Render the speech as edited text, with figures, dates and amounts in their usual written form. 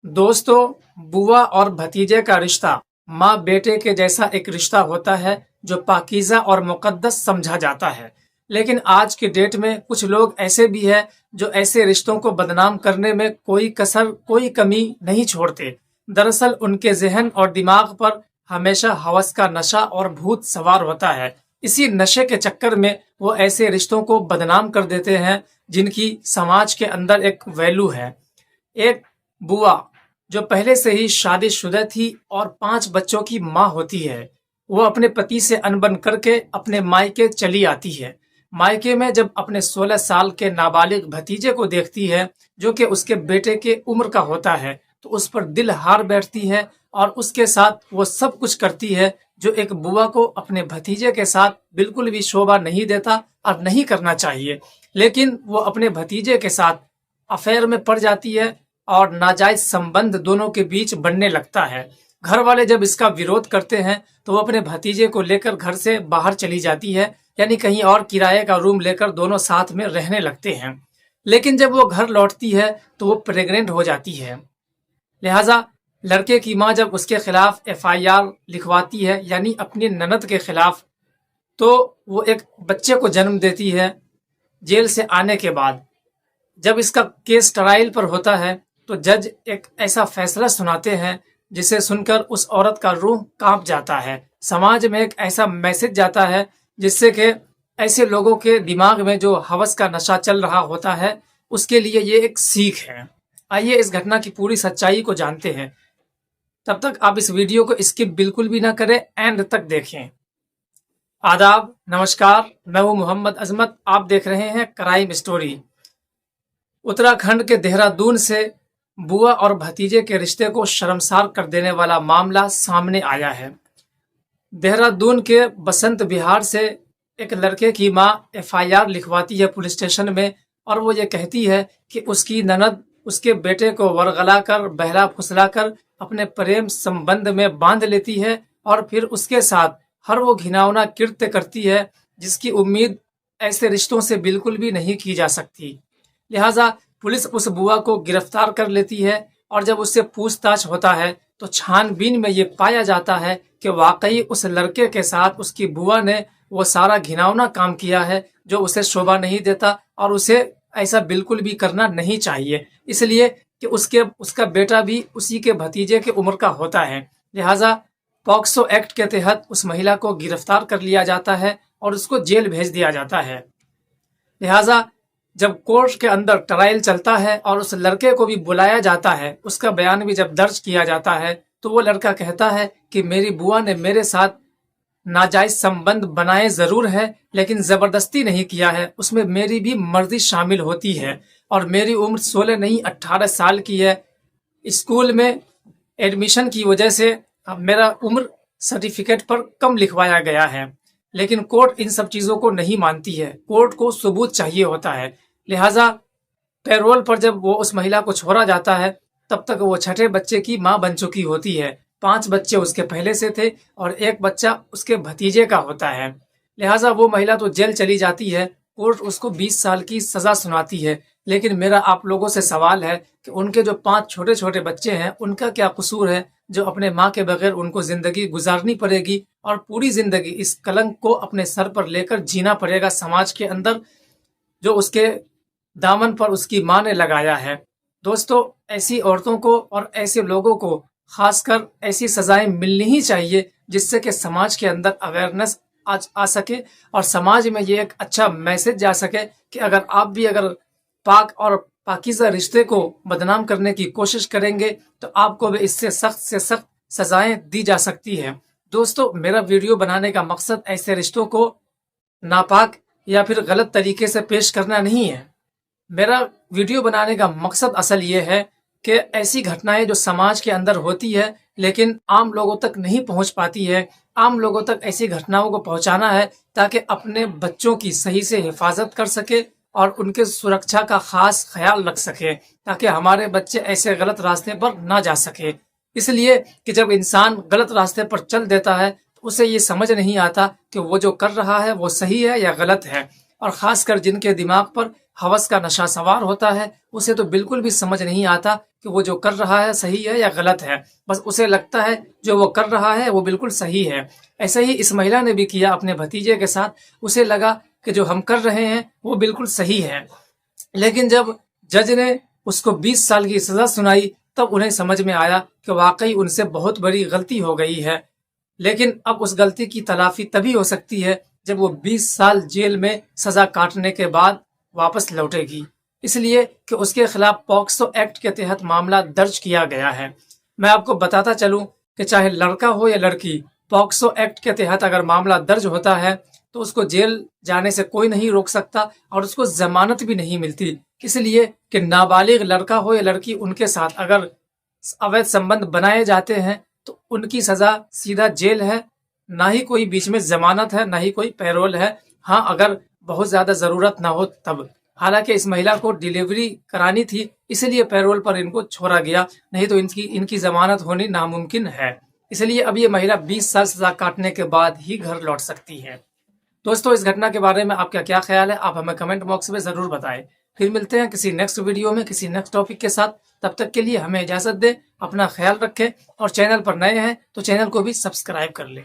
दोस्तों, बुआ और भतीजे का रिश्ता माँ बेटे के जैसा एक रिश्ता होता है जो पाकीज़ा और मुक़द्दस समझा जाता है। लेकिन आज के डेट में कुछ लोग ऐसे भी हैं जो ऐसे रिश्तों को बदनाम करने में कोई कसर कोई कमी नहीं छोड़ते। दरअसल उनके जहन और दिमाग पर हमेशा हवस का नशा और भूत सवार होता है। इसी नशे के चक्कर में वो ऐसे रिश्तों को बदनाम कर देते हैं जिनकी समाज के अंदर एक वैल्यू है। एक बुआ जो पहले से ही शादीशुदा थी और 5 बच्चों की माँ होती है, वो अपने पति से अनबन करके अपने मायके चली आती है। मायके में जब अपने 16 साल के नाबालिग भतीजे को देखती है जो कि उसके बेटे के उम्र का होता है, तो उस पर दिल हार बैठती है और उसके साथ वो सब कुछ करती है जो एक बुआ को अपने भतीजे के साथ बिल्कुल भी शोभा नहीं देता और नहीं करना चाहिए। लेकिन वो अपने भतीजे के साथ अफेयर में पड़ जाती है और नाजायज संबंध दोनों के बीच बनने लगता है। घर वाले जब इसका विरोध करते हैं तो वो अपने भतीजे को लेकर घर से बाहर चली जाती है, यानी कहीं और किराए का रूम लेकर दोनों साथ में रहने लगते हैं। लेकिन जब वो घर लौटती है तो वो प्रेग्नेंट हो जाती है। लिहाजा लड़के की माँ जब उसके खिलाफ एफआईआर लिखवाती है, यानी अपनी ननद के खिलाफ, तो वो एक बच्चे को जन्म देती है। जेल से आने के बाद जब इसका केस ट्रायल पर होता है तो जज एक ऐसा फैसला सुनाते हैं जिसे सुनकर उस औरत का रूह कांप जाता है। समाज में एक ऐसा मैसेज जाता है जिससे कि ऐसे लोगों के दिमाग में जो हवस का नशा चल रहा होता है उसके लिए ये एक सीख है। आइए इस घटना की पूरी सच्चाई को जानते हैं। तब तक आप इस वीडियो को स्किप बिल्कुल भी ना करें, एंड तक देखें। आदाब, नमस्कार, मैं हूं मोहम्मद अजमत। आप देख रहे हैं क्राइम स्टोरी। उत्तराखंड के देहरादून से बुआ और भतीजे के रिश्ते को शर्मसार कर देने वाला मामला सामने आया है। देहरादून के बसंत विहार से एक लड़के की मां एफआईआर लिखवाती है पुलिस स्टेशन में, और वो ये कहती है कि उसकी ननद उसके बेटे को वरगला कर बहला फुसला कर अपने प्रेम संबंध में बांध लेती है और फिर उसके साथ हर वो घिनौना कृत्य करती है जिसकी उम्मीद ऐसे रिश्तों से बिल्कुल भी नहीं की जा सकती। लिहाजा पुलिस उस बुआ को गिरफ्तार कर लेती है और जब उससे पूछताछ होता है तो छानबीन में ये पाया जाता है कि वाकई उस लड़के के साथ उसकी बुआ ने वो सारा घिनौना काम किया है जो उसे शोभा नहीं देता और उसे ऐसा बिल्कुल भी करना नहीं चाहिए, इसलिए कि उसका बेटा भी उसी के भतीजे के उम्र का होता है। लिहाजा पॉक्सो एक्ट के तहत उस महिला को गिरफ्तार कर लिया जाता है और उसको जेल भेज दिया जाता है। लिहाजा जब कोर्ट के अंदर ट्रायल चलता है और उस लड़के को भी बुलाया जाता है, उसका बयान भी जब दर्ज किया जाता है, तो वो लड़का कहता है कि मेरी बुआ ने मेरे साथ नाजायज संबंध बनाए जरूर है लेकिन जबरदस्ती नहीं किया है, उसमें मेरी भी मर्जी शामिल होती है और मेरी उम्र 16 नहीं 18 साल की है। स्कूल में एडमिशन की वजह से मेरा उम्र सर्टिफिकेट पर कम लिखवाया गया है, लेकिन कोर्ट इन सब चीजों को नहीं मानती है। कोर्ट को सबूत चाहिए होता है। लिहाजा पैरोल पर जब वो उस महिला को छोड़ा जाता है तब तक वो छठे बच्चे की मां बन चुकी होती है। 5 बच्चे उसके पहले से थे और एक बच्चा उसके भतीजे का होता है। लिहाजा वो महिला तो जेल चली जाती है। कोर्ट उसको 20 साल की सजा सुनाती है। लेकिन मेरा आप लोगों से सवाल है कि उनके जो 5 छोटे छोटे बच्चे हैं उनका क्या कसूर है जो अपने माँ के बगैर उनको जिंदगी गुजारनी पड़ेगी और पूरी जिंदगी इस कलंक को अपने सर पर लेकर जीना पड़ेगा समाज के अंदर जो उसके दामन पर उसकी माँ ने लगाया है। दोस्तों, ऐसी औरतों को और ऐसे लोगों को खासकर ऐसी सजाएं मिलनी ही चाहिए जिससे कि समाज के अंदर अवेयरनेस आ सके और समाज में ये एक अच्छा मैसेज जा सके कि अगर आप भी अगर पाक और पाकीज़ा रिश्ते को बदनाम करने की कोशिश करेंगे तो आपको भी इससे सख्त से सख्त सजाएं दी जा सकती है। दोस्तों, मेरा वीडियो बनाने का मकसद ऐसे रिश्तों को नापाक या फिर गलत तरीके से पेश करना नहीं है। मेरा वीडियो बनाने का मकसद असल ये है कि ऐसी घटनाएं जो समाज के अंदर होती है लेकिन आम लोगों तक नहीं पहुंच पाती है, आम लोगों तक ऐसी घटनाओं को पहुंचाना है ताकि अपने बच्चों की सही से हिफाजत कर सके और उनके सुरक्षा का खास ख्याल रख सके ताकि हमारे बच्चे ऐसे गलत रास्ते पर ना जा सके। इसलिए कि जब इंसान गलत रास्ते पर चल देता है तो उसे ये समझ नहीं आता कि वो जो कर रहा है वो सही है या गलत है, और खासकर जिनके दिमाग पर हवस का नशा सवार होता है, उसे तो बिल्कुल भी समझ नहीं आता कि वो जो कर रहा है सही है या गलत है। बस उसे लगता है जो वो कर रहा है वो बिल्कुल सही है। ऐसे ही इस महिला ने भी किया अपने भतीजे के साथ। उसे लगा कि जो हम कर रहे हैं वो बिल्कुल सही है। लेकिन जब जज ने उसको 20 साल की सजा सुनाई तब उन्हें समझ में आया कि वाकई उनसे बहुत बड़ी गलती हो गई है। लेकिन अब उस गलती की तलाफी तभी हो सकती है जब वो 20 साल जेल में सजा काटने के बाद वापस लौटेगी, इसलिए कि उसके खिलाफ पॉक्सो एक्ट के तहत मामला दर्ज किया गया है। मैं आपको बताता चलूं कि चाहे लड़का हो या लड़की, पॉक्सो एक्ट के तहत अगर मामला दर्ज होता है तो उसको जेल जाने से कोई नहीं रोक सकता और उसको जमानत भी नहीं मिलती, इसलिए कि नाबालिग लड़का हो या लड़की, उनके साथ अगर अवैध संबंध बनाए जाते हैं तो उनकी सजा सीधा जेल है, ना ही कोई बीच में जमानत है, ना ही कोई पैरोल है। हाँ, अगर बहुत ज्यादा जरूरत ना हो तब। हालांकि इस महिला को डिलीवरी करानी थी, इसलिए पैरोल पर इनको छोड़ा गया, नहीं तो इनकी जमानत होनी नामुमकिन है। इसलिए अब ये महिला 20 साल सजा काटने के बाद ही घर लौट सकती है। दोस्तों, इस घटना के बारे में आपका क्या ख्याल है, आप हमें कमेंट बॉक्स में जरूर बताएं। फिर मिलते हैं किसी नेक्स्ट वीडियो में किसी नेक्स्ट टॉपिक के साथ। तब तक के लिए हमें इजाजत दें, अपना ख्याल रखें और चैनल पर नए हैं तो चैनल को भी सब्सक्राइब कर लें।